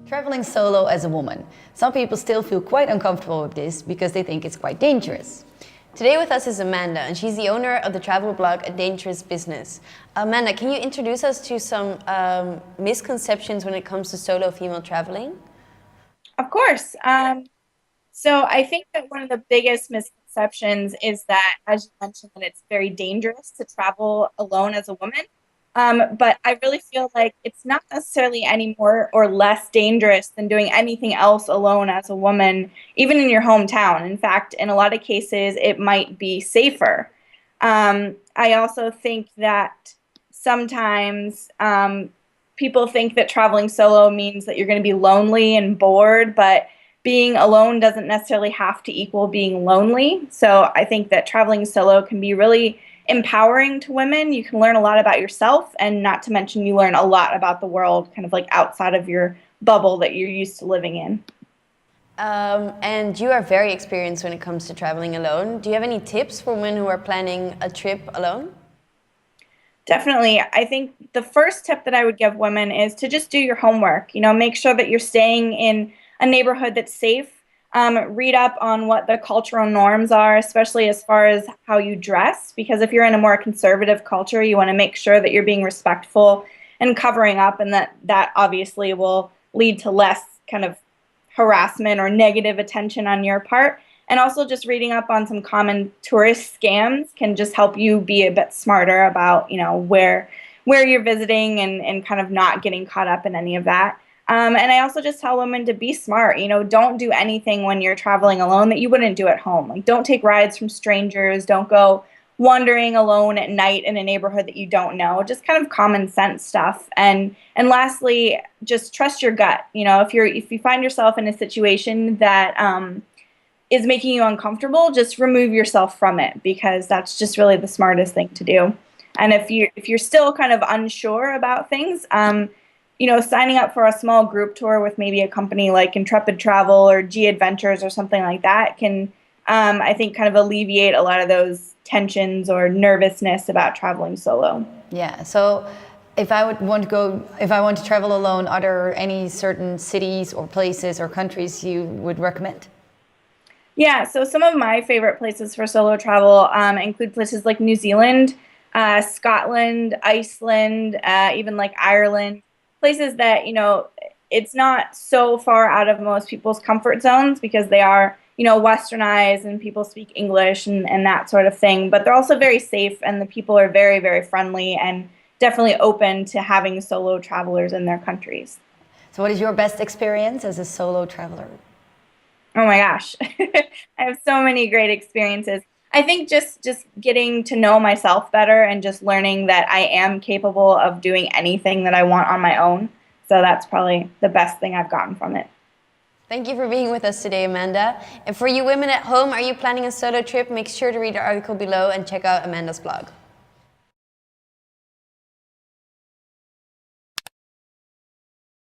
Traveling solo as a woman. Some people still feel quite uncomfortable with this because they think it's quite dangerous. Today with us is Amanda, and she's the owner of the travel blog A Dangerous Business. Amanda, can you introduce us to some misconceptions when it comes to solo female traveling? Of course. So I think that one of the biggest misconceptions is that, as you mentioned, that it's very dangerous to travel alone as a woman. But I really feel like it's not necessarily any more or less dangerous than doing anything else alone as a woman, even in your hometown. In fact, in a lot of cases, it might be safer. I also think that sometimes people think that traveling solo means that you're going to be lonely and bored, but being alone doesn't necessarily have to equal being lonely. So I think that traveling solo can be really empowering to women. You can learn a lot about yourself, and not to mention you learn a lot about the world kind of like outside of your bubble that you're used to living in. And you are very experienced when it comes to traveling alone. Do you have any tips for women who are planning a trip alone? Definitely. I think the first tip that I would give women is to just do your homework. Make sure that you're staying in a neighborhood that's safe. Read up on what the cultural norms are, especially as far as how you dress, because if you're in a more conservative culture, you want to make sure that you're being respectful and covering up, and that obviously will lead to less kind of harassment or negative attention on your part. And also just reading up on some common tourist scams can just help you be a bit smarter about, where you're visiting and kind of not getting caught up in any of that. And I also just tell women to be smart. Don't do anything when you're traveling alone that you wouldn't do at home. Like, don't take rides from strangers. Don't go wandering alone at night in a neighborhood that you don't know. Just kind of common sense stuff. And lastly, just trust your gut. If you find yourself in a situation that is making you uncomfortable, just remove yourself from it, because that's just really the smartest thing to do. And if you're still kind of unsure about things, signing up for a small group tour with maybe a company like Intrepid Travel or G Adventures or something like that can, I think, kind of alleviate a lot of those tensions or nervousness about traveling solo. Yeah, so if I want to travel alone, are there any certain cities or places or countries you would recommend? Yeah, so some of my favorite places for solo travel include places like New Zealand, Scotland, Iceland, even like Ireland. Places that, it's not so far out of most people's comfort zones because they are, westernized and people speak English and that sort of thing. But they're also very safe, and the people are very, very friendly and definitely open to having solo travelers in their countries. So what is your best experience as a solo traveler? Oh my gosh, I have so many great experiences. I think just getting to know myself better and just learning that I am capable of doing anything that I want on my own. So that's probably the best thing I've gotten from it. Thank you for being with us today, Amanda. And for you women at home, are you planning a solo trip? Make sure to read the article below and check out Amanda's blog.